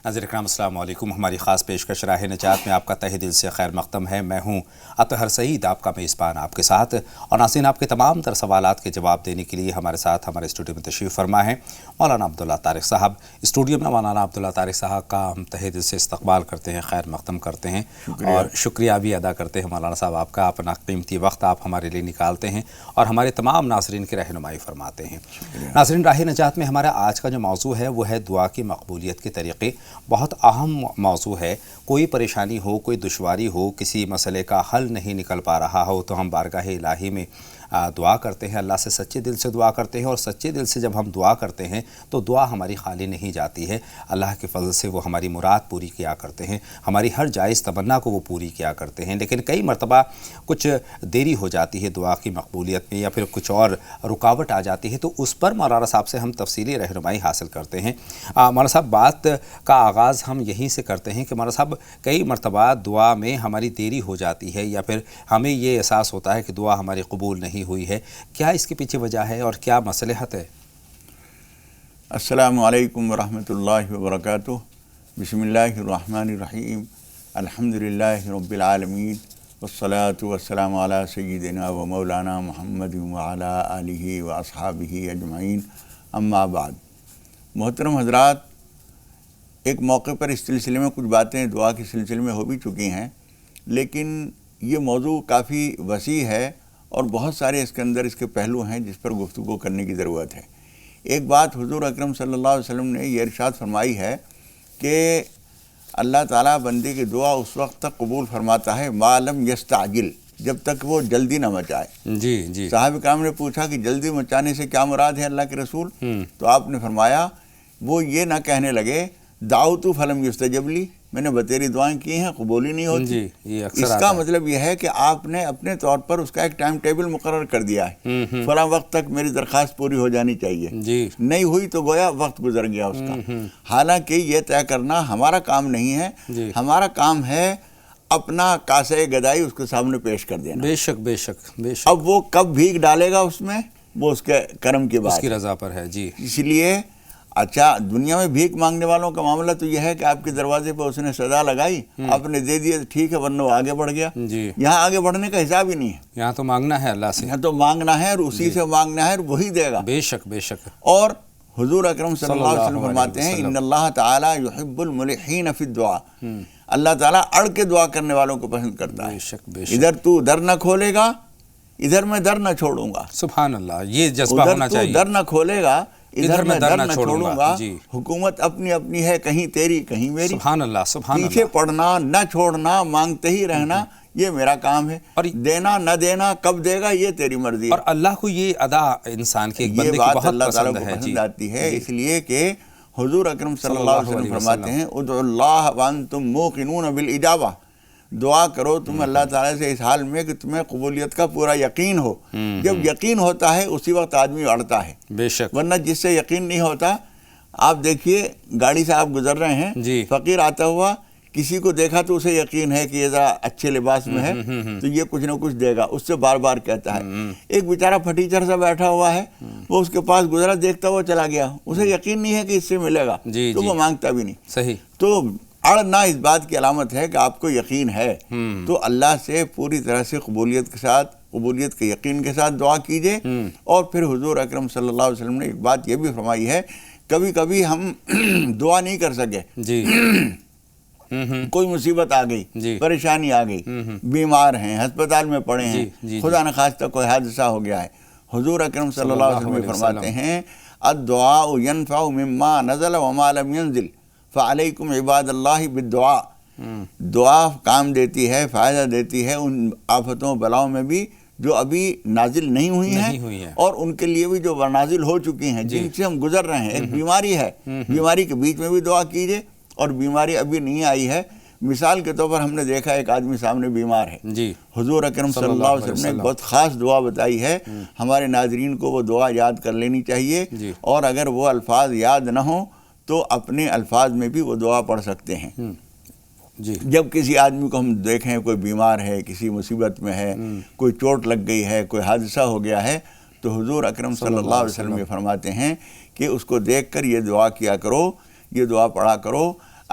ناظرین اکرام السلام علیکم۔ ہماری خاص پیشکش راہ نجات میں آپ کا تہہ دل سے خیر مقدم ہے۔ میں ہوں اطہر سعید، آپ کا میزبان آپ کے ساتھ، اور ناظرین آپ کے تمام تر سوالات کے جواب دینے کے لیے ہمارے ساتھ ہمارے اسٹوڈیو میں تشریف فرما ہے مولانا عبداللہ طارق صاحب۔ اسٹوڈیو میں مولانا عبداللہ طارق صاحب کا ہم تہہ دل سے استقبال کرتے ہیں، خیر مقدم کرتے ہیں اور شکریہ بھی ادا کرتے ہیں مولانا صاحب آپ کا۔ اپنا قیمتی وقت آپ ہمارے لیے نکالتے ہیں اور ہمارے تمام ناظرین کی رہنمائی فرماتے ہیں۔ ناظرین راہ نجات میں ہمارا آج کا جو موضوع ہے وہ ہے دعا کی مقبولیت کے طریقے۔ بہت اہم موضوع ہے۔ کوئی پریشانی ہو، کوئی دشواری ہو، کسی مسئلے کا حل نہیں نکل پا رہا ہو تو ہم بارگاہ الہی میں دعا کرتے ہیں، اللہ سے سچے دل سے دعا کرتے ہیں، اور سچے دل سے جب ہم دعا کرتے ہیں تو دعا ہماری خالی نہیں جاتی ہے۔ اللہ کے فضل سے وہ ہماری مراد پوری کیا کرتے ہیں، ہماری ہر جائز تمنا کو وہ پوری کیا کرتے ہیں۔ لیکن کئی مرتبہ کچھ دیری ہو جاتی ہے دعا کی مقبولیت میں، یا پھر کچھ اور رکاوٹ آ جاتی ہے، تو اس پر مولانا صاحب سے ہم تفصیلی رہنمائی حاصل کرتے ہیں۔ مولانا صاحب بات کا آغاز ہم یہیں سے کرتے ہیں کہ مولانا صاحب کئی مرتبہ دعا میں ہماری دیری ہو جاتی ہے، یا پھر ہمیں یہ احساس ہوتا ہے کہ دعا ہماری قبول نہیں ہوئی ہے۔ کیا اس کے پیچھے وجہ ہے اور کیا مصلحت ہے؟ السلام علیکم ورحمۃ اللہ وبرکاتہ۔ بسم اللہ الرحمن الرحیم۔ الحمدللہ رب العالمین، والصلاة والسلام علی سیدنا و مولانا محمد وعلی آلہ و اصحابہ اجمعین، اما بعد۔ محترم حضرات، ایک موقع پر اس سلسلے میں کچھ باتیں دعا کے سلسلے میں ہو بھی چکی ہیں، لیکن یہ موضوع کافی وسیع ہے اور بہت سارے اس کے اندر اس کے پہلو ہیں جس پر گفتگو کرنے کی ضرورت ہے۔ ایک بات حضور اکرم صلی اللہ علیہ وسلم نے یہ ارشاد فرمائی ہے کہ اللہ تعالیٰ بندے کی دعا اس وقت تک قبول فرماتا ہے ما لم یستعجل، جب تک وہ جلدی نہ مچائے۔ جی صحابہ کرام نے پوچھا کہ جلدی مچانے سے کیا مراد ہے اللہ کے رسول؟ تو آپ نے فرمایا وہ یہ نہ کہنے لگے دعوت فلم یستجب لی، میں نے بتیری دعائیں کی ہیں قبول ہی نہیں ہوتی۔ اس کا مطلب یہ ہے کہ آپ نے اپنے طور پر اس کا ایک ٹائم ٹیبل مقرر کر دیا ہے، فلاں وقت تک میری درخواست پوری ہو جانی چاہیے، نہیں ہوئی تو گویا وقت گزر گیا اس کا۔ حالانکہ یہ طے کرنا ہمارا کام نہیں ہے، ہمارا کام ہے اپنا کاسے گدائی اس کے سامنے پیش کر دینا۔ بے شک بے شک بے شک۔ اب وہ کب بھیگ ڈالے گا اس میں، وہ اس کے کرم کی بات، اس کی رضا پر ہے۔ جی اس لیے اچھا دنیا میں بھیک مانگنے والوں کا معاملہ تو یہ ہے کہ آپ کے دروازے پہ اس نے صدا لگائی، آپ نے دے دیا ٹھیک ہے، ورنہ وہ آگے بڑھ گیا۔ یہاں آگے بڑھنے کا حساب ہی نہیں ہے، یہاں تو مانگنا ہے اللہ سے، یہاں تو مانگنا ہے اور اسی سے مانگنا ہے اور وہی دے گا۔ بے شک بے شک۔ اور حضور اکرم صلی اللہ علیہ وسلم فرماتے ہیں ان اللہ تعالیٰ یحب الملحین فی الدعاء، اللہ تعالیٰ اڑ کے دعا کرنے والوں کو پسند کرتا ہے۔ ادھر تو در نہ کھولے گا، ادھر میں در نہ چھوڑوں گا۔ سبحان اللہ، یہ جذبہ ہونا چاہیے۔ در نہ کھولے گا، ادھر میں در نہ چھوڑوں گا۔ جی، حکومت اپنی اپنی ہے، کہیں تیری کہیں میری۔ سبحان اللہ سبحان اللہ۔ پیچھے پڑنا نہ چھوڑنا، مانگتے ہی رہنا، یہ میرا کام ہے۔ اور دینا نہ دینا کب دے گا یہ تیری مرضی ہے۔ اور اللہ کو یہ ادا انسان کے ایک بندے کی بہت اللہ تعالیٰ پسند کو ہے، پسند آتی ہے، اس لیے کہ حضور اکرم صلی اللہ علیہ وسلم فرماتے ہیں ادعوا اللہ وانتم موقنون بالاجابہ، دعا کرو تم اللہ تعالیٰ سے اس حال میں کہ تمہیں قبولیت کا پورا یقین ہو۔ جب یقین ہوتا ہے اسی وقت آدمی اڑتا ہے، بے شک، ورنہ جس سے یقین نہیں ہوتا، آپ دیکھیے گاڑی سے آپ گزر رہے ہیں، فقیر آتا ہوا کسی کو دیکھا تو اسے یقین ہے کہ یہ ذرا اچھے لباس میں ہے تو یہ کچھ نہ کچھ دے گا، اس سے بار بار کہتا ہے۔ ایک بیچارہ پھٹیچر سا بیٹھا ہوا ہے، وہ اس کے پاس گزرا، دیکھتا ہوا چلا گیا، اسے یقین نہیں ہے کہ اس سے ملے گا تو وہ مانگتا بھی نہیں۔ صحیح۔ تو اڑنا اس بات کی علامت ہے کہ آپ کو یقین ہے، تو اللہ سے پوری طرح سے قبولیت کے ساتھ، قبولیت کے یقین کے ساتھ دعا کیجئے۔ اور پھر حضور اکرم صلی اللہ علیہ وسلم نے ایک بات یہ بھی فرمائی ہے، کبھی کبھی ہم دعا نہیں کر سکے، کوئی مصیبت آ گئی، پریشانی آ گئی، بیمار ہیں، ہسپتال میں پڑے ہیں، خدا نخواستہ کوئی حادثہ ہو گیا ہے، حضور اکرم صلی اللہ علیہ وسلم فرماتے ہیں الدعاء ينفع مما نزل وما لم ينزل فعلیکم عباد اللہ بالدعاء، دعا کام دیتی ہے، فائدہ دیتی ہے ان آفتوں بلاؤں میں بھی جو ابھی نازل نہیں ہوئی ہیں، اور ان کے لیے بھی جو نازل ہو چکی ہیں، جن سے ہم گزر رہے ہیں۔ ایک بیماری ہے، بیماری کے بیچ میں بھی دعا کیجئے، اور بیماری ابھی نہیں آئی ہے، مثال کے طور پر ہم نے دیکھا ایک آدمی سامنے بیمار ہے، حضور اکرم صلی اللہ علیہ وسلم نے ایک بہت خاص دعا بتائی ہے، ہمارے ناظرین کو وہ دعا یاد کر لینی چاہیے، اور اگر وہ الفاظ یاد نہ ہوں تو اپنے الفاظ میں بھی وہ دعا پڑھ سکتے ہیں۔ جب کسی آدمی کو ہم دیکھیں کوئی بیمار ہے، کسی مصیبت میں ہے، کوئی چوٹ لگ گئی ہے، کوئی حادثہ ہو گیا ہے، تو حضور اکرم صلی اللہ علیہ وسلم یہ فرماتے ہیں کہ اس کو دیکھ کر یہ دعا کیا کرو، یہ دعا پڑھا کرو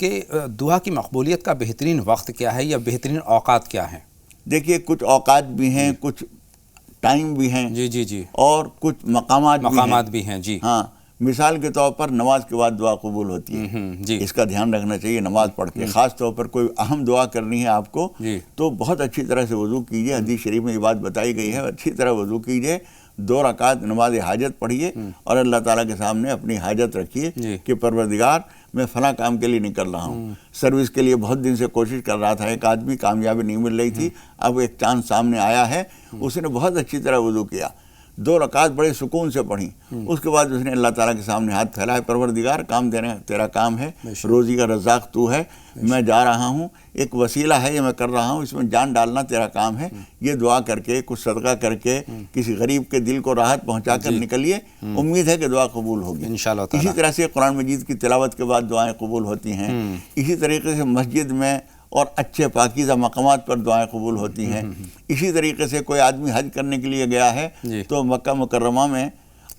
کہ دعا کی مقبولیت کا بہترین وقت کیا ہے یا بہترین اوقات کیا ہیں؟ دیکھیے کچھ اوقات بھی ہیں، کچھ ٹائم بھی ہیں، جی اور کچھ مقامات بھی ہیں جی ہاں، مثال کے طور پر نماز کے بعد دعا قبول ہوتی ہے، جی اس کا دھیان رکھنا چاہیے نماز پڑھ کے، خاص طور پر کوئی اہم دعا کرنی ہے آپ کو جی تو بہت اچھی طرح سے وضو کیجئے، حدیث شریف میں یہ بات بتائی گئی ہے، اچھی طرح وضو کیجئے، 2 رکعت نماز حاجت پڑھیے اور اللہ تعالیٰ کے سامنے اپنی حاجت رکھیے کہ پروردگار میں فلاں کام کے لیے نکل رہا ہوں، سروس کے لیے بہت دن سے کوشش کر رہا تھا، ایک آدمی کامیابی نہیں مل رہی تھی، اب ایک چانس سامنے آیا ہے، اس نے بہت اچھی طرح وضو کیا، 2 رکعت بڑے سکون سے پڑھی، اس کے بعد اس نے اللہ تعالیٰ کے سامنے ہاتھ پھیلائے، پروردگار کام دینا تیرا کام ہے، روزی کا رزاق تو ہے، میں جا رہا ہوں، ایک وسیلہ ہے یہ میں کر رہا ہوں، اس میں جان ڈالنا تیرا کام ہے، یہ دعا کر کے کچھ صدقہ کر کے کسی غریب کے دل کو راحت پہنچا کر نکلیے، امید ہے کہ دعا قبول ہوگی انشاءاللہ اسی طرح سے قرآن مجید کی تلاوت کے بعد دعائیں قبول ہوتی ہیں، اسی طریقے سے مسجد میں اور اچھے پاکیزہ مقامات پر دعائیں قبول ہوتی ہیں، اسی طریقے سے کوئی آدمی حج کرنے کے لیے گیا ہے تو مکہ مکرمہ میں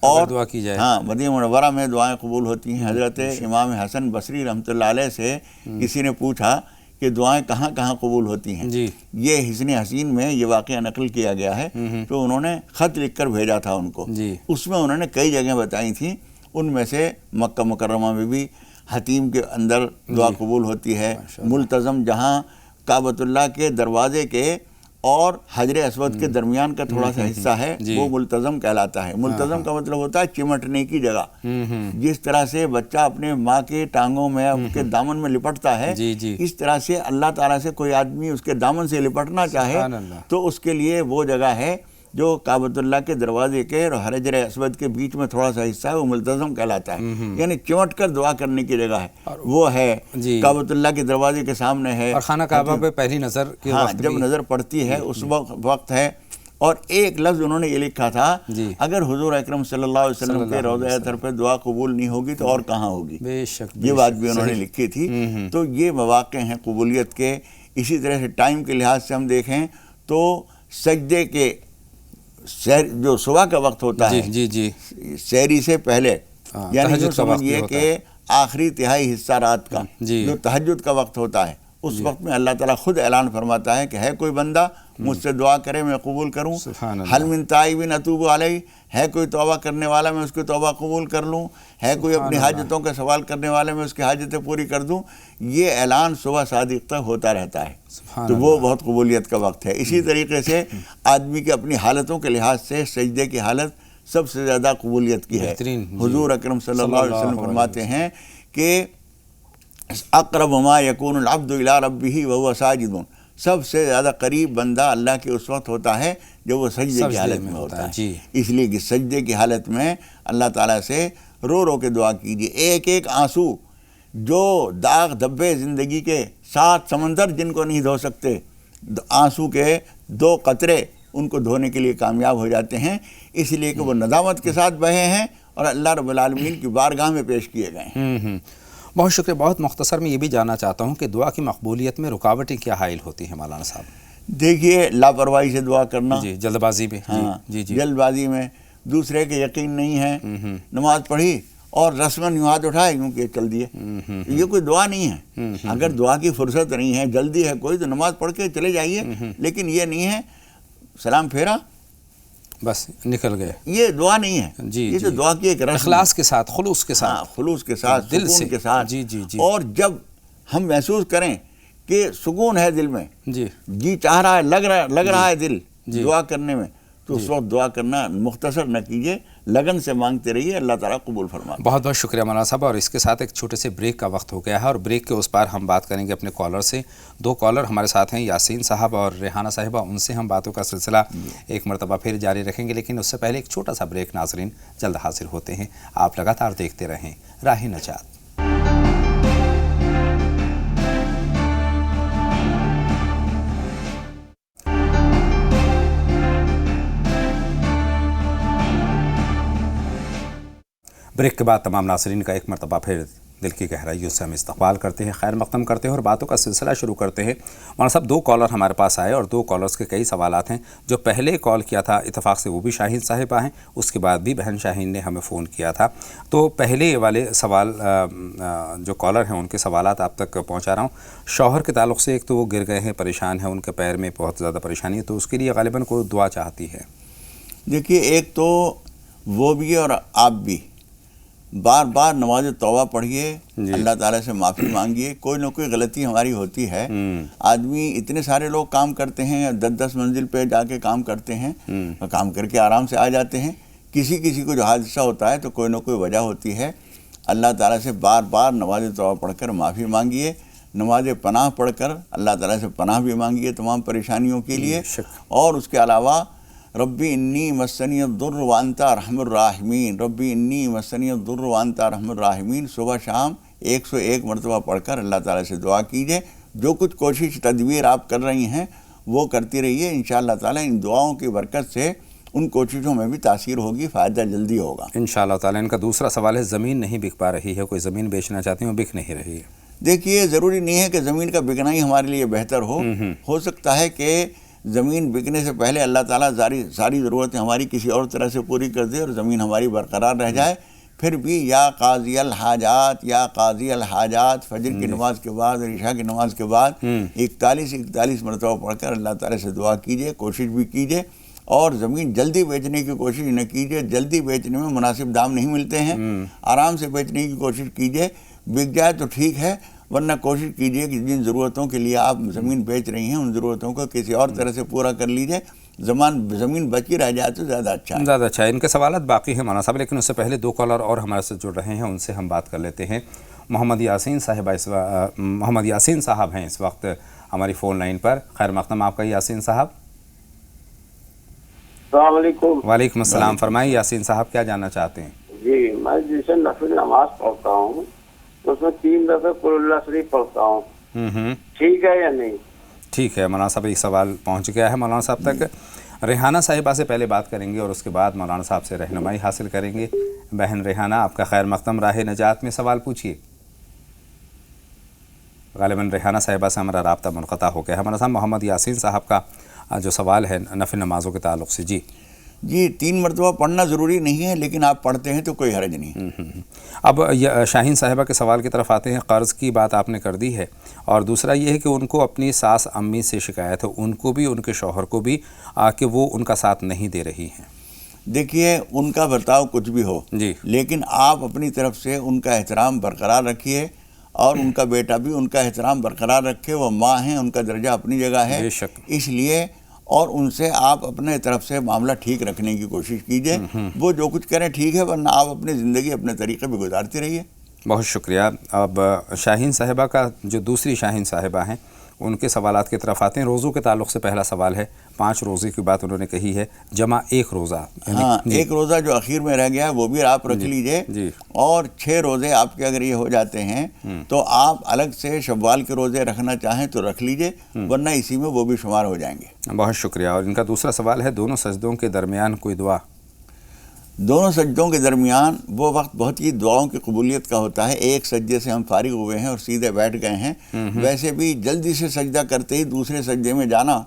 اور دعا کی جائے، ہاں مدینہ منورہ میں دعائیں قبول ہوتی ہیں۔ حضرت امام حسن بصری رحمۃ اللہ علیہ سے کسی نے پوچھا کہ دعائیں کہاں کہاں قبول ہوتی ہیں، یہ حسن حسین میں یہ واقعہ نقل کیا گیا ہے، تو انہوں نے خط لکھ کر بھیجا تھا ان کو، اس میں انہوں نے کئی جگہیں بتائی تھیں، ان میں سے مکہ مکرمہ میں بھی حتیم کے اندر دعا قبول ہوتی ہے، ملتزم جہاں کعبۃ اللہ کے دروازے کے اور حجر اسود کے درمیان کا تھوڑا سا حصہ ہے وہ ملتزم کہلاتا ہے، ملتزم کا مطلب ہوتا ہے چمٹنے کی جگہ، جس طرح سے بچہ اپنے ماں کے ٹانگوں میں اس کے دامن میں لپٹتا ہے، اس طرح سے اللہ تعالیٰ سے کوئی آدمی اس کے دامن سے لپٹنا چاہے تو اس کے لیے وہ جگہ ہے جو کعبۃ اللہ کے دروازے کے اور حجر اسود کے بیچ میں تھوڑا سا حصہ ہے، وہ ملتزم کہلاتا ہے، یعنی چمٹ کر دعا کرنے کی جگہ ہے، وہ ہے کعبۃ اللہ کے دروازے کے سامنے ہے، اور خانہ کعبہ پہ پہلی نظر کے وقت جب نظر پڑتی ہے اس وقت ہے، اور ایک لفظ انہوں نے یہ لکھا تھا اگر حضور اکرم صلی اللہ علیہ وسلم کے روضہ اطہر پہ دعا قبول نہیں ہوگی تو اور کہاں ہوگی، بے شک یہ بات بھی انہوں نے لکھی تھی، تو یہ مواقع ہیں قبولیت کے۔ اسی طرح سے ٹائم کے لحاظ سے ہم دیکھیں تو سجدے کے جو صبح کا وقت ہوتا ہے سحری سے پہلے، یعنی جو سمجھئے کہ آخری تہائی حصہ رات کا جو تہجد کا وقت ہوتا ہے، اس وقت میں اللہ تعالیٰ خود اعلان فرماتا ہے کہ ہے کوئی بندہ مجھ سے دعا کرے میں قبول کروں، حل من تائب اتوب علیہ، ہے کوئی توبہ کرنے والا میں اس کی توبہ قبول کر لوں، ہے کوئی اپنی حاجتوں کا سوال کرنے والا میں اس کی حاجتیں پوری کر دوں، یہ اعلان صبح صادق تک ہوتا رہتا ہے، تو وہ بہت قبولیت کا وقت ہے۔ اسی طریقے سے آدمی کی اپنی حالتوں کے لحاظ سے سجدے کی حالت سب سے زیادہ قبولیت کی ہے۔ حضور اکرم صلی اللہ علیہ وسلم فرماتے ہیں کہ اقرب ما یکون العبد الی ربہ وہو ساجد، سب سے زیادہ قریب بندہ اللہ کے اس وقت ہوتا ہے جب وہ سجدے کی حالت میں ہوتا ہے، اس لیے کہ سجدے کی حالت میں اللہ تعالیٰ سے رو رو کے دعا کیجیے، ایک ایک آنسو جو داغ دھبے زندگی کے 7 سمندر جن کو نہیں دھو سکتے، آنسو کے 2 قطرے ان کو دھونے کے لیے کامیاب ہو جاتے ہیں، اس لیے کہ وہ ندامت کے ساتھ بہے ہیں اور اللہ رب العالمین کی بارگاہ میں پیش کیے گئے ہیں۔ بہت شکریہ۔ بہت مختصر میں یہ بھی جاننا چاہتا ہوں کہ دعا کی مقبولیت میں رکاوٹیں کیا حائل ہوتی ہیں مولانا صاحب؟ دیکھیے لاپرواہی سے دعا کرنا، جلد بازی میں، جلد بازی میں، دوسرے کے یقین نہیں ہے، نماز پڑھی اور رسماً یوں ہاتھ اٹھائے یوں کہ چل دیے، یہ کوئی دعا نہیں ہے۔ اگر دعا کی فرصت نہیں ہے، جلدی ہے کوئی، تو نماز پڑھ کے چلے جائیے، لیکن یہ نہیں ہے سلام پھیرا بس نکل گئے، یہ دعا نہیں ہے، یہ تو دعا کی ایک رسم، اخلاص کے ساتھ، خلوص کے ساتھ، خلوص کے ساتھ، دل سکون کے ساتھ، جی اور جب ہم محسوس کریں کہ سکون ہے دل میں، جی چاہ رہا ہے، لگ رہا ہے دل دعا کرنے میں، تو اس وقت دعا کرنا مختصر نہ کیجیے، لگن سے مانگتے رہیے، اللہ تعالیٰ قبول فرمائے۔ بہت بہت شکریہ مولانا صاحب، اور اس کے ساتھ ایک چھوٹے سے بریک کا وقت ہو گیا ہے، اور بریک کے اس پار ہم بات کریں گے اپنے کالر سے۔ 2 کالر ہمارے ساتھ ہیں، یاسین صاحب اور ریحانہ صاحبہ، ان سے ہم باتوں کا سلسلہ ایک مرتبہ پھر جاری رکھیں گے، لیکن اس سے پہلے ایک چھوٹا سا بریک ناظرین جلد حاضر ہوتے ہیں۔ آپ لگاتار دیکھتے رہیں راہ نجات۔ بریک کے بعد تمام ناظرین کا ایک مرتبہ پھر دل کی گہرائیوں سے ہم استقبال کرتے ہیں، خیر مقدم کرتے ہیں اور باتوں کا سلسلہ شروع کرتے ہیں۔ مولانا صاحب 2 کالر ہمارے پاس آئے اور 2 کالرز کے کئی سوالات ہیں۔ جو پہلے کال کیا تھا اتفاق سے وہ بھی شاہین صاحبہ ہیں، اس کے بعد بھی بہن شاہین نے ہمیں فون کیا تھا۔ تو پہلے والے سوال جو کالر ہیں ان کے سوالات آپ تک پہنچا رہا ہوں۔ شوہر کے تعلق سے ایک تو وہ گر گئے ہیں، پریشان ہیں، ان کے پیر میں بہت زیادہ پریشانی ہے، تو اس کے لیے غالباً کوئی دعا چاہتی ہے۔ دیکھیے، ایک تو وہ بھی اور آپ بھی بار بار نماز توبہ پڑھیے، اللہ تعالیٰ سے معافی مانگیے۔ کوئی نہ کوئی غلطی ہماری ہوتی ہے۔ آدمی اتنے سارے لوگ کام کرتے ہیں، 10 منزل پہ جا کے کام کرتے ہیں، کام کر کے آرام سے آ جاتے ہیں۔ کسی کو جو حادثہ ہوتا ہے تو کوئی نہ کوئی وجہ ہوتی ہے۔ اللہ تعالیٰ سے بار بار نماز توبہ پڑھ کر معافی مانگیے، نماز پناہ پڑھ کر اللہ تعالیٰ سے پناہ بھی مانگیے تمام پریشانیوں کے لیے۔ اور اس کے علاوہ ربی انی مسنی الضر وانت ارحم الراحمین، ربی انی مسنی الضر وانت ارحم الراحمین صبح شام 101 مرتبہ پڑھ کر اللہ تعالیٰ سے دعا کیجیے۔ جو کچھ کوشش تدبیر آپ کر رہی ہیں وہ کرتی رہیے، انشاءاللہ تعالیٰ ان دعاؤں کی برکت سے ان کوششوں میں بھی تاثیر ہوگی، فائدہ جلدی ہوگا انشاءاللہ تعالیٰ۔ ان کا دوسرا سوال ہے زمین نہیں بک پا رہی ہے، کوئی زمین بیچنا چاہتے ہیں وہ بک نہیں رہی ہے۔ دیکھیے، ضروری نہیں ہے کہ زمین کا بکنا ہی ہمارے لیے بہتر ہو سکتا ہے کہ زمین بکنے سے پہلے اللہ تعالیٰ ساری ضرورتیں ہماری کسی اور طرح سے پوری کر دے اور زمین ہماری برقرار رہ جائے۔ پھر بھی یا قاضی الحاجات، یا قاضی الحاجات، فجر کی نماز کے بعد اور عشاء کی نماز کے بعد 41 مرتبہ پڑھ کر اللہ تعالیٰ سے دعا کیجیے، کوشش بھی کیجیے۔ اور زمین جلدی بیچنے کی کوشش نہ کیجیے، جلدی بیچنے میں مناسب دام نہیں ملتے ہیں، آرام سے بیچنے کی کوشش کیجیے۔ بک جائے تو ٹھیک ہے، ورنہ کوشش کیجیے کہ جن ضرورتوں کے لیے آپ زمین بیچ رہی ہیں ان ضرورتوں کو کسی اور طرح سے پورا کر لیجیے۔ زمین بچی رہ جائے تو زیادہ اچھا ہے۔ ان کے سوالات باقی ہیں مولانا صاحب، لیکن اس سے پہلے 2 کالر اور ہمارے سے جڑ رہے ہیں، ان سے ہم بات کر لیتے ہیں۔ محمد یاسین صاحب ہیں اس وقت ہماری فون لائن پر۔ خیر مقدم آپ کا یاسین صاحب۔ السلام علیکم۔ وعلیکم السلام، فرمائیے یاسین صاحب کیا جاننا چاہتے ہیں؟ جی، میں جیسے نفل نماز پڑھتا ہوں اس میں 3 دفعہ قل اللہ شریف پڑھتا ہوں، ٹھیک ہے یا نہیں؟ ٹھیک ہے مولانا صاحب، ایک سوال پہنچ گیا ہے مولانا صاحب تک۔ ریحانہ صاحبہ سے پہلے بات کریں گے اور اس کے بعد مولانا صاحب سے رہنمائی حاصل کریں گے۔ بہن ریحانہ، آپ کا خیر مقدم، راہ نجات میں سوال پوچھیے۔ غالباً ریحانہ صاحبہ سے ہمارا رابطہ منقطع ہو گیا ہے۔ مولانا صاحب، محمد یاسین صاحب کا جو سوال ہے نفل نمازوں کے تعلق سے۔ جی 3 مرتبہ پڑھنا ضروری نہیں ہے، لیکن آپ پڑھتے ہیں تو کوئی حرج نہیں۔ اب شاہین صاحبہ کے سوال کی طرف آتے ہیں۔ قرض کی بات آپ نے کر دی ہے، اور دوسرا یہ ہے کہ ان کو اپنی ساس امی سے شکایت ہے، ان کو بھی ان کے شوہر کو بھی، کہ وہ ان کا ساتھ نہیں دے رہی ہیں۔ دیکھیے، ان کا برتاؤ کچھ بھی ہو، لیکن آپ اپنی طرف سے ان کا احترام برقرار رکھیے، اور ان کا بیٹا بھی ان کا احترام برقرار رکھے۔ وہ ماں ہیں، ان کا درجہ اپنی جگہ ہے، اس لیے اور ان سے آپ اپنے طرف سے معاملہ ٹھیک رکھنے کی کوشش کیجئے۔ وہ جو کچھ کریں ٹھیک ہے، ورنہ آپ اپنی زندگی اپنے طریقے پہ گزارتے رہیے۔ بہت شکریہ۔ اب شاہین صاحبہ کا جو دوسری شاہین صاحبہ ہیں ان کے سوالات کی طرف آتے ہیں۔ روزوں کے تعلق سے پہلا سوال ہے، 5 روزے کی بات انہوں نے کہی ہے، جمع 1 روزہ۔ ہاں، 1 روزہ جو اخیر میں رہ گیا ہے وہ بھی آپ رکھ لیجئے، اور 6 روزے آپ کے اگر یہ ہو جاتے ہیں تو آپ الگ سے شوال کے روزے رکھنا چاہیں تو رکھ لیجئے، ورنہ اسی میں وہ بھی شمار ہو جائیں گے۔ بہت شکریہ۔ اور ان کا دوسرا سوال ہے، دونوں سجدوں کے درمیان کوئی دعا؟ دونوں سجدوں کے درمیان وہ وقت بہت ہی دعاؤں کی قبولیت کا ہوتا ہے۔ ایک سجدے سے ہم فارغ ہوئے ہیں اور سیدھے بیٹھ گئے ہیں، ویسے بھی جلدی سے سجدہ کرتے ہی دوسرے سجدے میں جانا،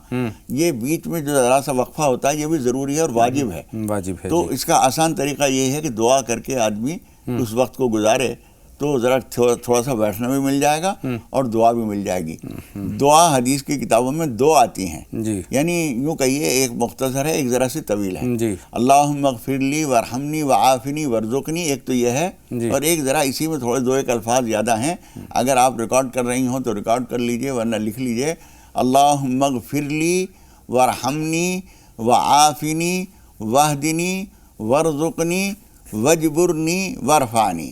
یہ بیچ میں جو ذرا سا وقفہ ہوتا ہے یہ بھی ضروری ہے اور واجب ہے۔ تو اس کا آسان طریقہ یہ ہے کہ دعا کر کے آدمی اس وقت کو گزارے تو ذرا تھوڑا سا بیٹھنا بھی مل جائے گا اور دعا بھی مل جائے گی۔ دعا حدیث کی کتابوں میں 2 آتی ہیں، یعنی یوں کہیے ایک مختصر ہے، ایک ذرا سی طویل ہے۔ اللہم اغفر لی وارحمنی وعافنی وارزقنی، ایک تو یہ ہے، اور ایک ذرا اسی میں تھوڑے 2-1 الفاظ زیادہ ہیں، اگر آپ ریکارڈ کر رہی ہوں تو ریکارڈ کر لیجئے، ورنہ لکھ لیجئے، اللہم اغفر لی وارحمنی وعافنی واہدنی وارزقنی وجبرنی ورفانی۔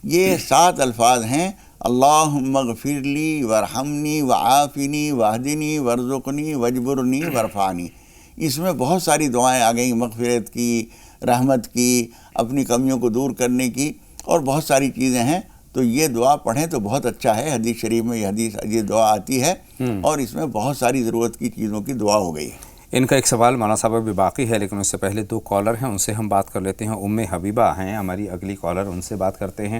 یہ 7 الفاظ ہیں، اللہم اغفر لی ورحمنی وعافنی واہدنی ورزقنی وجبرنی ورفانی۔ اس میں بہت ساری دعائیں آ گئیں، مغفرت کی، رحمت کی، اپنی کمیوں کو دور کرنے کی، اور بہت ساری چیزیں ہیں، تو یہ دعا پڑھیں تو بہت اچھا ہے۔ حدیث شریف میں یہ دعا آتی ہے، اور اس میں بہت ساری ضرورت کی چیزوں کی دعا ہو گئی ہے۔ ان کا ایک سوال مولانا صاحب بھی باقی ہے، لیکن اس سے پہلے 2 کالر ہیں، ان سے ہم بات کر لیتے ہیں۔ حبیبہ ہیں ہماری اگلی کالر، ان سے بات کرتے ہیں۔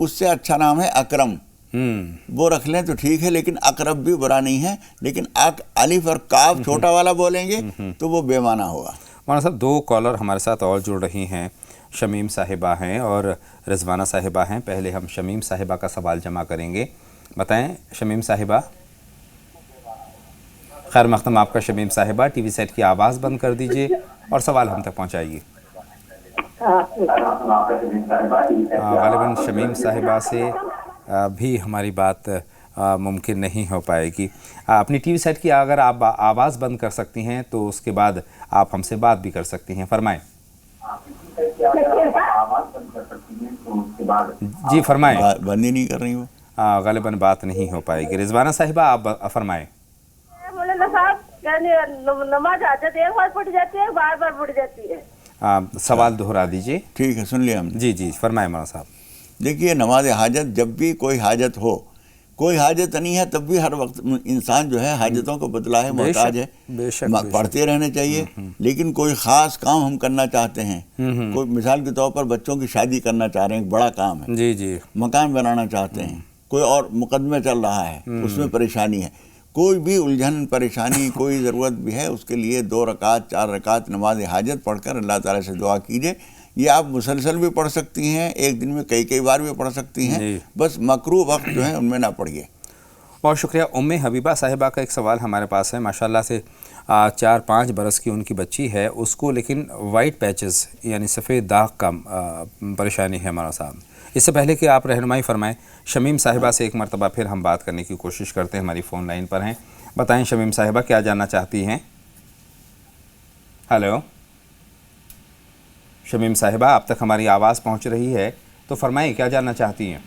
اس سے اچھا نام ہے اکرم، وہ رکھ لیں تو ٹھیک ہے، لیکن اقرب بھی برا نہیں ہے، لیکن الف اور کاف چھوٹا والا بولیں گے تو وہ بے معنی ہوگا۔ مولانا صاحب 2 کالر ہمارے ساتھ اور جڑ رہی ہیں، شمیم صاحبہ ہیں اور رضوانہ صاحبہ ہیں۔ پہلے ہم شمیم صاحبہ کا سوال جمع کریں گے۔ بتائیں شمیم صاحبہ۔ خیر مقدم آپ کا شمیم صاحبہ، ٹی وی سیٹ کی آواز بند کر دیجئے اور سوال ہم تک پہنچائیے۔ غالباً شمیم صاحبہ سے بھی ہماری بات ممکن نہیں ہو پائے گی۔ اپنی ٹی وی سیٹ کی اگر آپ آواز بند کر سکتی ہیں تو اس کے بعد آپ ہم سے بات بھی کر سکتی ہیں، فرمائیں۔ جی فرمائیں۔ بند ہی نہیں کر رہی وہ، غالباً بات نہیں ہو پائے گی۔ رضوانہ صاحبہ آپ فرمائیں۔ مولانا صاحب نماز حاجت ایک بار پڑھ جاتی ہے، بار بار پڑھ جاتی ہے، سوال دہرا دیجئے۔ ٹھیک ہے، سن لیا ہم نے۔ جی جی فرمائیں مولانا صاحب۔ دیکھیے نماز حاجت جب بھی کوئی حاجت ہو، کوئی حاجت نہیں ہے تب بھی ہر وقت انسان جو ہے حاجتوں کو بدلا ہے، محتاج ہے، بے شک پڑھتے رہنے چاہیے۔ لیکن کوئی خاص کام ہم کرنا چاہتے ہیں، کوئی مثال کے طور پر بچوں کی شادی کرنا چاہ رہے ہیں، ایک بڑا کام ہے، جی جی مکان بنانا چاہتے ہیں، کوئی اور مقدمہ چل رہا ہے، اس میں پریشانی ہے، کوئی بھی الجھن پریشانی کوئی ضرورت بھی ہے، اس کے لیے 2 رکعت 4 رکعت نماز حاجت پڑھ کر اللہ تعالیٰ سے دعا کیجئے۔ یہ آپ مسلسل بھی پڑھ سکتی ہیں، ایک دن میں کئی بار بھی پڑھ سکتی ہیں، بس مکروہ وقت جو ہے ان میں نہ پڑھیے۔ بہت شکریہ۔ حبیبہ صاحبہ کا ایک سوال ہمارے پاس ہے، ماشاءاللہ سے 4-5 برس کی ان کی بچی ہے، اس کو لیکن وائٹ پیچز یعنی سفید داغ کا پریشانی ہے مولانا صاحب۔ اس سے پہلے کہ آپ رہنمائی فرمائیں، شمیم صاحبہ سے ایک مرتبہ پھر ہم بات کرنے کی کوشش کرتے ہیں، ہماری فون لائن پر ہیں۔ بتائیں شمیم صاحبہ کیا جاننا چاہتی ہیں؟ ہیلو شمیم صاحبہ، آپ تک ہماری آواز پہنچ رہی ہے تو فرمائیں کیا جاننا چاہتی ہیں؟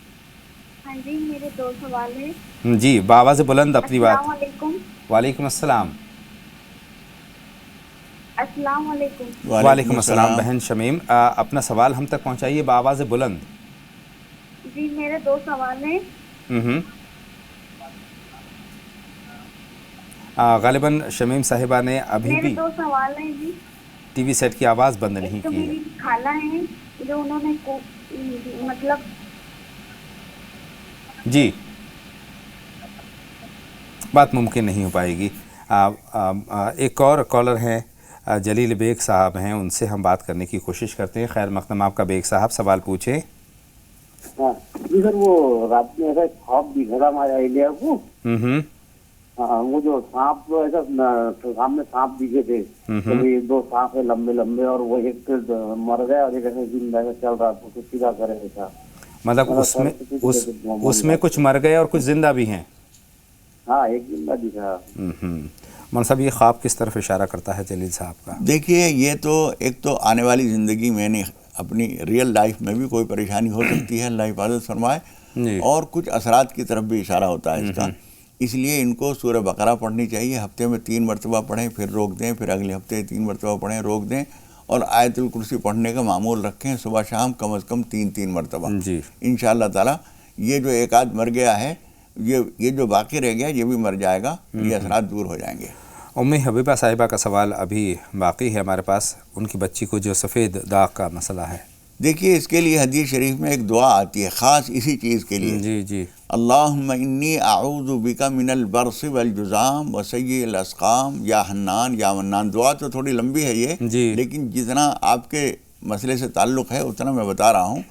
ہاں جی، میرے 2 سوال ہیں۔ جی بآواز بلند اپنی بات۔ السلام علیکم۔ وعلیکم السلام۔ السلام علیکم۔ وعلیکم السلام بہن شمیم، اپنا سوال ہم تک پہنچائیے بآواز بلند۔ جی میرے 2 سوال ہیں۔ غالباً شمیم صاحبہ نے ابھی میرے بھی 2 سوال ہیں جی۔ ٹی وی سیٹ کی آواز بند نہیں تو کی ہے۔ میری خالہ ہیں جو انہوں نے مطلب جی بات ممکن نہیں ہو پائے گی۔ ایک اور کالر ہیں جلیل بیگ صاحب ہیں، ان سے ہم بات کرنے کی کوشش کرتے ہیں۔ خیر مقدم آپ کا بیگ صاحب، سوال پوچھیں۔ جی سر، وہ رات میں ایسا خواب دکھا تھا ہمارے انڈیا کو، وہ جو سانپ ایسا سامنے سانپ دکھے تھے، 2 سانپ ہے لمبے لمبے، اور وہ ایک مر گیا اور ایک ایسے زندہ چل رہا تھا، کچھ سیدھا کرے تھا۔ مطلب اس میں کچھ مر گئے اور کچھ زندہ بھی ہیں؟ ہاں ایک زندہ دکھا۔ مولانا صاحب یہ خواب کس طرف اشارہ کرتا ہے جلیل صاحب کا؟ دیکھیے یہ تو ایک تو آنے والی زندگی میں نے اپنی ریئل لائف میں بھی کوئی پریشانی ہو سکتی ہے، اللہ حفاظت فرمائے، اور کچھ اثرات کی طرف بھی اشارہ ہوتا ہے اس کا۔ اس لیے ان کو سورہ بقرہ پڑھنی چاہیے، ہفتے میں 3 مرتبہ پڑھیں، پھر روک دیں، پھر اگلے ہفتے 3 مرتبہ پڑھیں، روک دیں، اور آیت الکرسی پڑھنے کا معمول رکھیں صبح شام کم از کم 3 مرتبہ۔ جی انشاءاللہ تعالیٰ یہ جو ایک آدھ مر گیا ہے، یہ جو باقی رہ گیا یہ بھی مر جائے گا، یہ اثرات دور ہو جائیں گے۔ حبیبہ صاحبہ کا سوال ابھی باقی ہے ہمارے پاس، ان کی بچی کو جو سفید داغ کا مسئلہ ہے۔ دیکھیے اس کے لیے حدیث شریف میں ایک دعا آتی ہے خاص اسی چیز کے لیے۔ جی جی اللہم انی اعوذ بک من البرص والجذام وسیء الاسقام یا حنان یا منان۔ دعا تو تھوڑی لمبی ہے یہ، لیکن جتنا آپ کے مسئلے سے تعلق ہے اتنا میں بتا رہا ہوں۔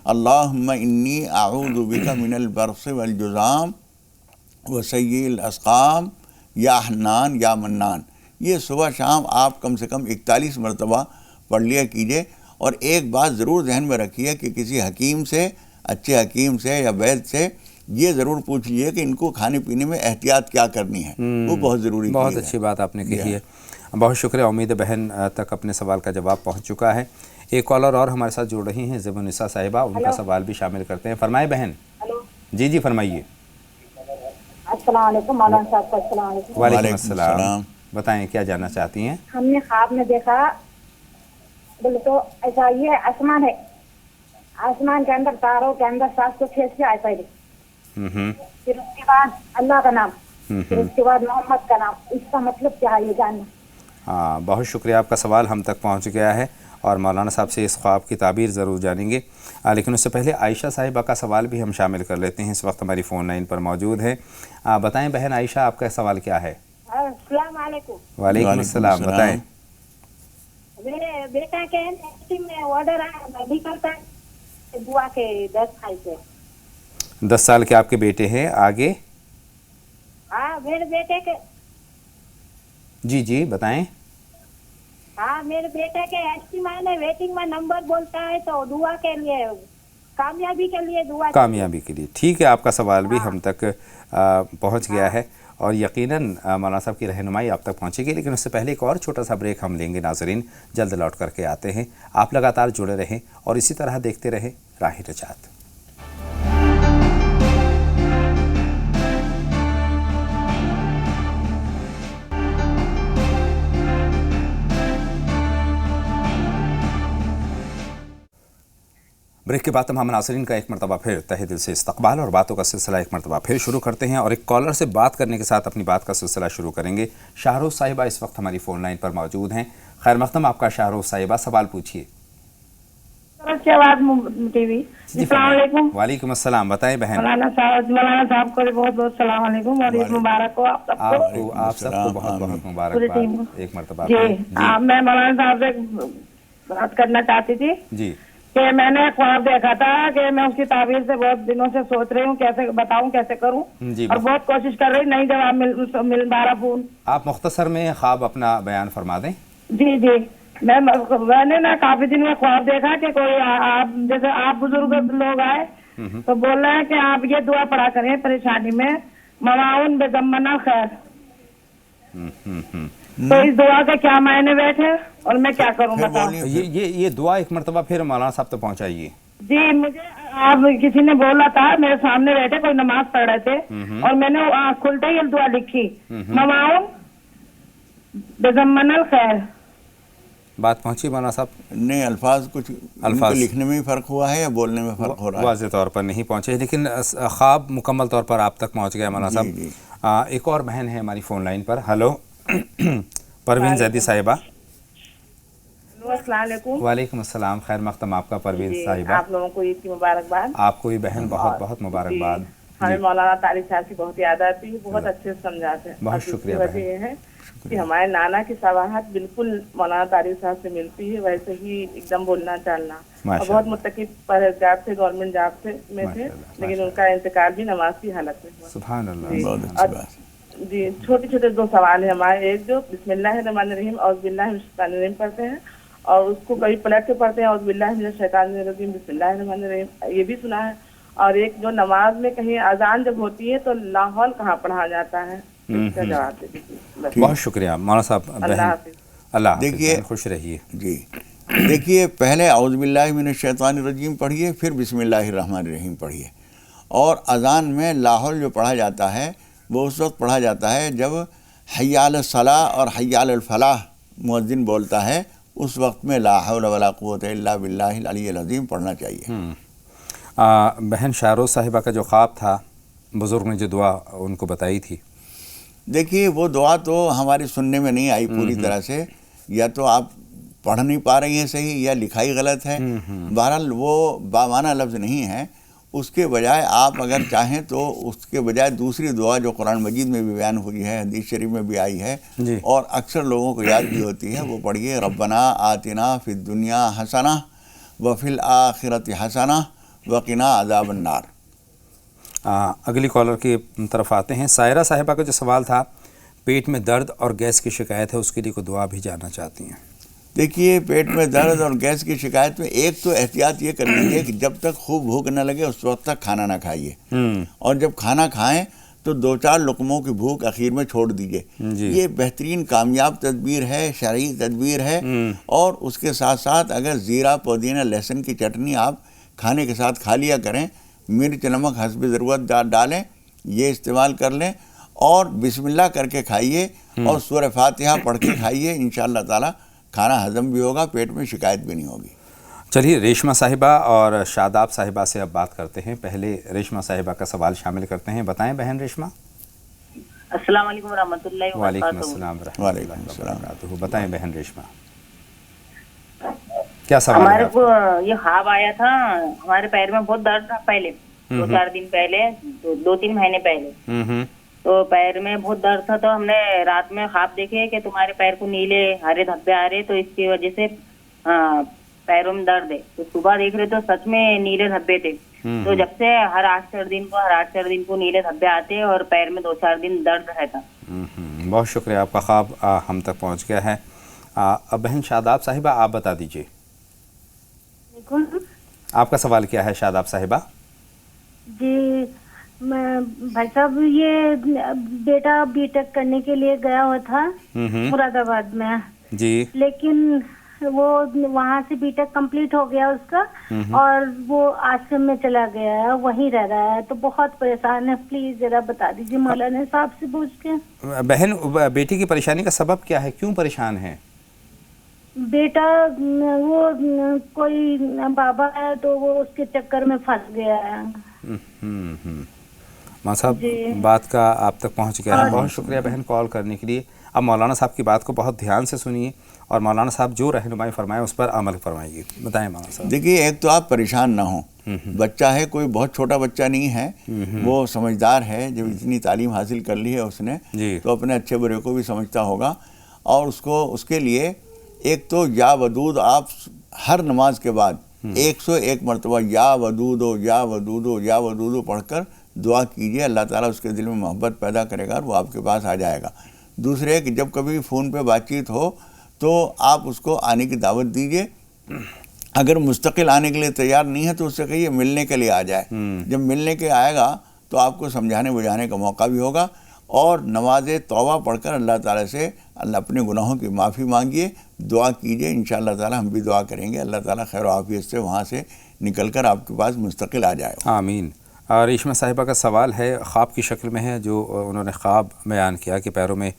اللہم انی اعوذ بک من البرص والجذام وسیء الاسقام یا حنان یا منان۔ یہ صبح شام آپ کم سے کم 41 مرتبہ پڑھ لیا کیجئے، اور ایک بات ضرور ذہن میں رکھیے کہ کسی حکیم سے، اچھے حکیم سے یا وید سے یہ ضرور پوچھ لیجیے کہ ان کو کھانے پینے میں احتیاط کیا کرنی ہے، وہ بہت ضروری۔ بہت اچھی بات آپ نے کہی ہے، بہت شکریہ۔ امید بہن تک اپنے سوال کا جواب پہنچ چکا ہے۔ ایک کالر اور ہمارے ساتھ جڑ رہی ہیں زیب النساء صاحبہ، ان کا سوال بھی شامل کرتے ہیں۔ فرمائے بہن۔ جی جی فرمائیے۔ السلام علیکم مولانا صاحب کا۔ السلام علیکم۔ وعلیکم السلام، بتائیں کیا جاننا چاہتی ہیں؟ ہم نے خواب میں دیکھا، بولے تو ایسا یہ آسمان ہے، آسمان کے اندر تاروں کے اندر 786 آئے پہلے، پھر اس کے بعد اللہ کا نام، پھر اس کے بعد محمد کا نام۔ اس کا مطلب کیا ہے یہ جاننا؟ ہاں بہت شکریہ، آپ کا سوال ہم تک پہنچ گیا ہے۔ اور مولانا صاحب سے اس خواب کی تعبیر ضرور جانیں گے، لیکن اس سے پہلے عائشہ صاحبہ کا سوال بھی ہم شامل کر لیتے ہیں، اس وقت ہماری فون لائن پر موجود ہے۔ بتائیں بہن عائشہ، آپ کا سوال کیا ہے؟ السلام علیکم۔ وعلیکم السلام، بتائیں۔ میرے بیٹا کے میں آرڈر آیا میڈیکل کا دعا کے 10 سال سے۔ 10 سال کے آپ کے بیٹے ہیں، آگے؟ ہاں میرے بیٹے کے، جی جی بتائیں۔ ہاں میرے بیٹے کے ایسٹیمائن ویٹنگ میں نمبر بولتا ہے تو دعا کے لیے، کامیابی کے لیے دعا، کامیابی کے لیے۔ ٹھیک ہے، آپ کا سوال بھی ہم تک پہنچ گیا ہے اور یقیناً مولانا صاحب کی رہنمائی آپ تک پہنچے گی، لیکن اس سے پہلے ایک اور چھوٹا سا بریک ہم لیں گے ناظرین، جلد لوٹ کر کے آتے ہیں۔ آپ لگاتار جڑے رہیں اور اسی طرح دیکھتے رہیں راہ نجات۔ بریک کے بعد تمام ناظرین کا ایک مرتبہ پھر تہہ دل سے استقبال اور باتوں کا سلسلہ ایک مرتبہ پھر شروع کرتے ہیں اور ایک کالر سے بات کرنے کے ساتھ اپنی بات کا سلسلہ شروع کریں گے۔ شاہروز صاحبہ اس وقت ہماری فون لائن پر موجود ہیں۔ خیر مقدم آپ کا شاہروز صاحبہ، سوال پوچھیے۔ ٹی وی، السلام علیکم۔ وعلیکم السلام، بتائیں بہن۔ مولانا صاحب کو بہت بہت السلام علیکم اور عید مبارک ہو آپ سب کو۔ آپ سب کو بہت بہت مبارکباد ایک مرتبہ۔ جی میں مولانا صاحب سے بات کرنا چاہتی تھی جی کہ میں نے خواب دیکھا تھا کہ میں اس کی تعبیر سے بہت دنوں سے سوچ رہی ہوں کیسے بتاؤں، کیسے کروں، اور بہت کوشش کر رہی، نہیں جواب مل پا رہا فون۔ آپ مختصر میں خواب اپنا بیان فرما دیں۔ جی جی، میں نے نا کافی دن میں خواب دیکھا کہ کوئی آپ جیسے آپ بزرگ لوگ آئے تو بول رہے ہیں کہ آپ یہ دعا پڑھا کریں پریشانی میں، مواؤن بضمن خیر۔ تو اس دعا کے کیا معنی بیٹھے اور میں کیا کروں بتاؤ؟ یہ دعا ایک مرتبہ پھر مولانا صاحب تک پہنچائیے۔ جی مجھے آپ کسی نے بولا تھا، میرے سامنے بیٹھے کوئی نماز پڑھ رہے تھے اور میں نے کھلتے ہی دعا لکھی، مواؤن بضمن خیر۔ بات پہنچی مولانا صاحب؟ نہیں، الفاظ کچھ لکھنے میں فرق ہوا ہے یا بولنے میں فرق ہو رہا ہے؟ واضح طور پر نہیں پہنچے، لیکن خواب مکمل طور پر آپ تک پہنچ گیا مولانا صاحب۔ ایک اور بہن ہے ہماری فون لائن پر۔ ہلو، پروین زیدی صاحبہ۔ السلام علیکم۔ وعلیکم السلام، خیر مقدم آپ کا پروین صاحبہ۔ آپ لوگوں کو عید کی مبارکباد۔ آپ کو بھی بہن بہت بہت مبارکباد۔ ہمیں مولانا طارق صاحب کی بہت یاد آتی ہے، بہت اچھے سے سمجھاتے ہیں۔ بہت شکریہ وجہ یہ ہے کہ ہمارے نانا کی سواحت بالکل مولانا طارق صاحب سے ملتی ہے، ویسے ہی ایک دم بولنا چالنا، اور بہت متقی پرہیزگار تھے، گورنمنٹ جاب میں تھے، لیکن ان کا انتقال بھی نماز کی حالت میں ہوا۔ سبحان اللہ۔ جی چھوٹے چھوٹے 2 سوال ہیں ہمارے۔ ایک جو بسم اللہ الرحمن الرحیم اعوذ باللہ من الشیطان الرجیم پڑھتے ہیں اور اس کو کبھی پلٹ کے پڑھتے ہیں اعوذ باللہ من الشیطان الرجیم بسم اللہ الرحمن الرحیم، یہ بھی سنا ہے۔ اور ایک جو نماز میں کہیں اذان جب ہوتی ہے تو لا حول کہاں پڑھا جاتا ہے، اس کا جواب دے دیجیے۔ بہت شکریہ مولانا صاحب۔ اللہ حافظ۔ اللہ حافظ، دیکھیے خوش رہیے۔ جی دیکھیے، پہلے اعوذ باللہ من الشیطان الرجیم پڑھیے، پھر بسم اللہ الرحمن الرحیم پڑھیے۔ اور اذان میں لا حول جو پڑھا جاتا ہے وہ اس وقت پڑھا جاتا ہے جب حی علی الصلاۃ اور حی علی الفلاح مؤذن بولتا ہے، اس وقت میں لا حول ولا قوت الا باللہ العلی العظیم پڑھنا چاہیے۔ بہن شاہروز صاحبہ کا جو خواب تھا، بزرگ نے جو دعا ان کو بتائی تھی، دیکھیے وہ دعا تو ہماری سننے میں نہیں آئی پوری طرح سے، یا تو آپ پڑھ نہیں پا رہی ہیں صحیح یا لکھائی غلط ہے، بہرحال وہ بامعنی لفظ نہیں ہے۔ اس کے بجائے آپ اگر چاہیں تو اس کے بجائے دوسری دعا جو قرآن مجید میں بھی بیان ہوئی ہے، حدیث شریف میں بھی آئی ہے اور اکثر لوگوں کو یاد بھی ہوتی ہے، وہ پڑھیے، ربنا آتنا فی الدنیا حسنہ وفی الآخرۃ حسنہ وقنا عذاب النار۔ اگلی کالر کی طرف آتے ہیں۔ سائرہ صاحبہ کا جو سوال تھا، پیٹ میں درد اور گیس کی شکایت ہے، اس کے لیے کوئی دعا بھی جاننا چاہتی ہیں۔ دیکھیے، پیٹ میں درد اور گیس کی شکایت میں ایک تو احتیاط یہ کرنی ہے کہ جب تک خوب بھوک نہ لگے اس وقت تک کھانا نہ کھائیے، اور جب کھانا کھائیں تو 2-4 لقموں کی بھوک اخیر میں چھوڑ دیجیے۔ یہ بہترین کامیاب تدبیر ہے، شرعی تدبیر ہے۔ اور اس کے ساتھ ساتھ اگر زیرہ، پودینہ، لہسن کی چٹنی آپ کھانے کے ساتھ کھا لیا کریں، مرچ نمک حسب ضرورت ڈالیں، یہ استعمال کر لیں، اور بسم اللہ کر کے کھائیے اور سورہ فاتحہ پڑھ کے کھائیے، انشاءاللہ تعالی کھانا ہضم بھی ہوگا، پیٹ میں شکایت بھی نہیں ہوگی۔ چلیے ریشمہ صاحبہ اور شاداب صاحبہ سے اب بات کرتے ہیں۔ پہلے ریشمہ صاحبہ کا سوال شامل کرتے ہیں۔ بتائیں بہن ریشمہ۔ السلام علیکم ورحمۃ اللہ وعلیکم وبرکاتہ۔ السلام ورحمۃ اللہ وبرکاتہ۔ بتائیں بہن ریشمہ۔ کیا سوال ہے ہمارے آپ کو یہ خواب آیا تھا, ہمارے پیر میں بہت درد تھا پہلے, 2-4 دن پہلے, 2-3 مہینے پہلے. تو پیر میں بہت درد تھا, تو ہم نے رات میں خواب دیکھے کہ تمہارے پیر کو نیلے ہرے دھبے آ رہے, تو اس کی وجہ سے پیروں میں درد ہے. تو صبح دیکھ رہے تو سچ میں نیلے دھبے تھے. تو جب سے ہر 8-4 دن کو نیلے دھبے آتے اور پیر میں 2-4 دن درد رہتا. بہت شکریہ, آپ کا خواب ہم تک پہنچ گیا ہے. بہن شاداب صاحبہ, آپ بتا دیجیے آپ کا سوال کیا ہے. شاداب صاحبہ جی, میں بھائی صاحب یہ بیٹا بی ٹیک کرنے کے لیے گیا ہوا تھا مراد آباد میں جی, لیکن وہ وہاں سے بی ٹیک کمپلیٹ ہو گیا اس کا, اور وہ آشرم میں چلا گیا ہے, وہیں رہ رہا ہے, تو بہت پریشان ہے. پلیز ذرا بتا دیجیے مولانا صاحب سے پوچھ کے. بہن بیٹی کی پریشانی کا سبب کیا ہے, کیوں پریشان ہے؟ بیٹا وہ کوئی بابا ہے تو وہ اس کے چکر میں پھنس گیا ہے. ماں صاحب بات کا آپ تک پہنچ گیا ہے. بہت شکریہ بہن کال کرنے کے لیے. اب مولانا صاحب کی بات کو بہت دھیان سے سنیے اور مولانا صاحب جو رہنمائی فرمائیں اس پر عمل فرمائیے. بتائیں مولانا صاحب. دیکھیے, ایک تو آپ پریشان نہ ہوں, بچہ ہے, کوئی بہت چھوٹا بچہ نہیں ہے, وہ سمجھدار ہے. جب اتنی تعلیم حاصل کر لی ہے اس نے تو اپنے اچھے برے کو بھی سمجھتا ہوگا. اور اس کے لیے ایک تو یا ودود, آپ ہر نماز کے بعد 101 مرتبہ یا ودودو یا ودودو یا ودودو پڑھ کر دعا کیجئے. اللہ تعالیٰ اس کے دل میں محبت پیدا کرے گا اور وہ آپ کے پاس آ جائے گا. دوسرے کہ جب کبھی فون پہ بات چیت ہو تو آپ اس کو آنے کی دعوت دیجئے. اگر مستقل آنے کے لیے تیار نہیں ہے تو اس سے کہیے ملنے کے لیے آ جائے. جب ملنے کے آئے گا تو آپ کو سمجھانے بجھانے کا موقع بھی ہوگا. اور نماز توبہ پڑھ کر اللہ تعالیٰ سے اپنے گناہوں کی معافی مانگیے, دعا کیجئے. انشاءاللہ تعالیٰ ہم بھی دعا کریں گے, اللہ تعالیٰ خیر و عافیت سے وہاں سے نکل کر آپ کے پاس مستقل آ جائے. آمین. ریشمہ صاحبہ کا سوال ہے, خواب کی شکل میں ہے, جو انہوں نے خواب بیان کیا کہ پیروں میں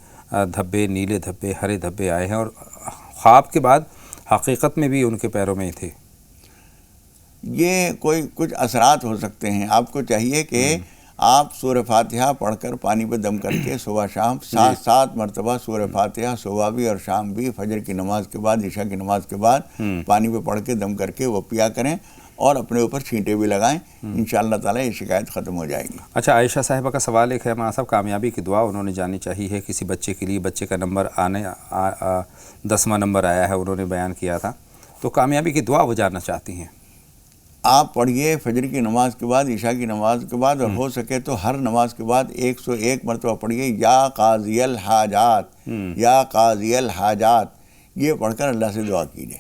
دھبے, نیلے دھبے, ہرے دھبے آئے ہیں, اور خواب کے بعد حقیقت میں بھی ان کے پیروں میں ہی تھے. یہ کچھ اثرات ہو سکتے ہیں. آپ کو چاہیے کہ آپ سورہ فاتحہ پڑھ کر پانی پہ دم کر کے صبح شام 7 مرتبہ سورہ فاتحہ صبح بھی اور شام بھی, فجر کی نماز کے بعد, عشاء کی نماز کے بعد پانی پہ پڑھ کے دم کر کے وہ پیا کریں, اور اپنے اوپر چھینٹے بھی لگائیں. انشاءاللہ تعالیٰ یہ شکایت ختم ہو جائے گی. اچھا, عائشہ صاحبہ کا سوال ایک ہے مولانا صاحب, کامیابی کی دعا انہوں نے جاننی چاہیے ہے. کسی بچے کے لیے بچے کا نمبر 10واں نمبر آیا ہے, انہوں نے بیان کیا تھا, تو کامیابی کی دعا وہ جاننا چاہتی ہیں. آپ پڑھیے فجر کی نماز کے بعد, عشاء کی نماز کے بعد, اور ہو سکے تو ہر نماز کے بعد 101 مرتبہ پڑھیے یا قاضی الحاجات, یا قاضی الحاجات, یہ پڑھ کر اللہ سے دعا کیجیے.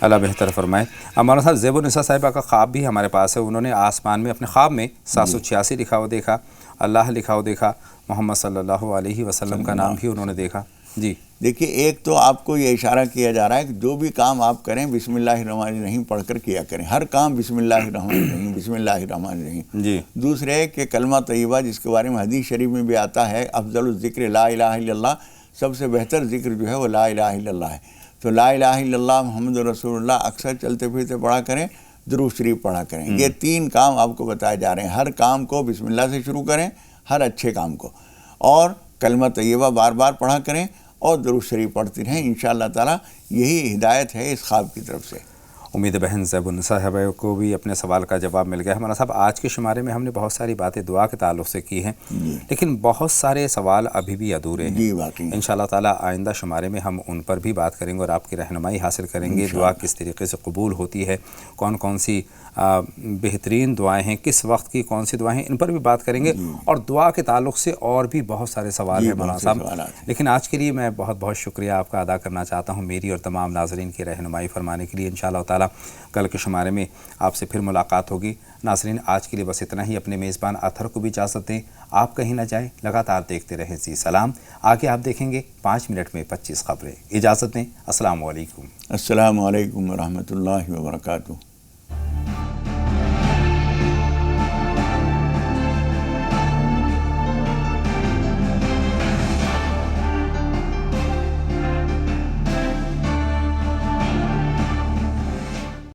اللہ بہتر فرمائے. مولانا صاحب زیب النساء صاحبہ کا خواب بھی ہمارے پاس ہے. انہوں نے آسمان میں اپنے خواب میں 786 لکھا ہوا دیکھا, اللہ لکھا ہوا دیکھا, محمد صلی اللہ علیہ وسلم کا نام بھی انہوں نے دیکھا. جی دیکھیے, ایک تو آپ کو یہ اشارہ کیا جا رہا ہے کہ جو بھی کام آپ کریں بسم اللہ الرحمن الرحیم پڑھ کر کیا کریں. ہر کام بسم اللہ الرحمن الرحیم, بسم اللہ الرحمن الرحیم. جی. دوسرے کہ کلمہ طیبہ, جس کے بارے میں حدیث شریف میں بھی آتا ہے, افضل الذکر لا الہ الا اللہ, سب سے بہتر ذکر جو ہے وہ لا الہ الا اللہ ہے. تو لا الہ الا اللہ محمد رسول اللہ اکثر چلتے پھرتے پڑھا کریں, درود شریف پڑھا کریں. یہ 3 کام آپ کو بتائے جا رہے ہیں. ہر کام کو بسم اللہ سے شروع کریں, ہر اچھے کام کو, اور کلمہ طیبہ بار بار پڑھا کریں, اور درود شریف پڑھتی رہیں. انشاءاللہ تعالیٰ یہی ہدایت ہے اس خواب کی طرف سے. امید ہے بہن زیب النساء صاحبہ کو بھی اپنے سوال کا جواب مل گیا ہے. مولانا صاحب آج کے شمارے میں ہم نے بہت ساری باتیں دعا کے تعلق سے کی ہیں, لیکن بہت سارے سوال ابھی بھی ادھورے ہیں. جی واقعی انشاءاللہ تعالیٰ آئندہ شمارے میں ہم ان پر بھی بات کریں گے اور آپ کی رہنمائی حاصل کریں گے. دعا کس طریقے سے قبول ہوتی ہے, کون کون سی بہترین دعائیں ہیں, کس وقت کی کون سی دعائیں ہیں, ان پر بھی بات کریں گے. اور دعا کے تعلق سے اور بھی بہت سارے سوال ہیں مولانا صاحب, لیکن آج کے لیے میں بہت بہت شکریہ آپ کا ادا کرنا چاہتا ہوں میری اور تمام ناظرین کی رہنمائی فرمانے کے لیے. انشاءاللہ تعالیٰ کل کے شمارے میں آپ سے پھر ملاقات ہوگی. ناظرین آج کے لیے بس اتنا ہی. اپنے میزبان اطہر کو بھی اجازت دیں, آپ کہیں نہ جائیں, لگاتار دیکھتے رہیں زی سلام. آگے آپ دیکھیں گے 5 منٹ میں 25 خبریں. اجازت دیں. السلام علیکم. السلام علیکم ورحمۃ اللہ وبرکاتہ.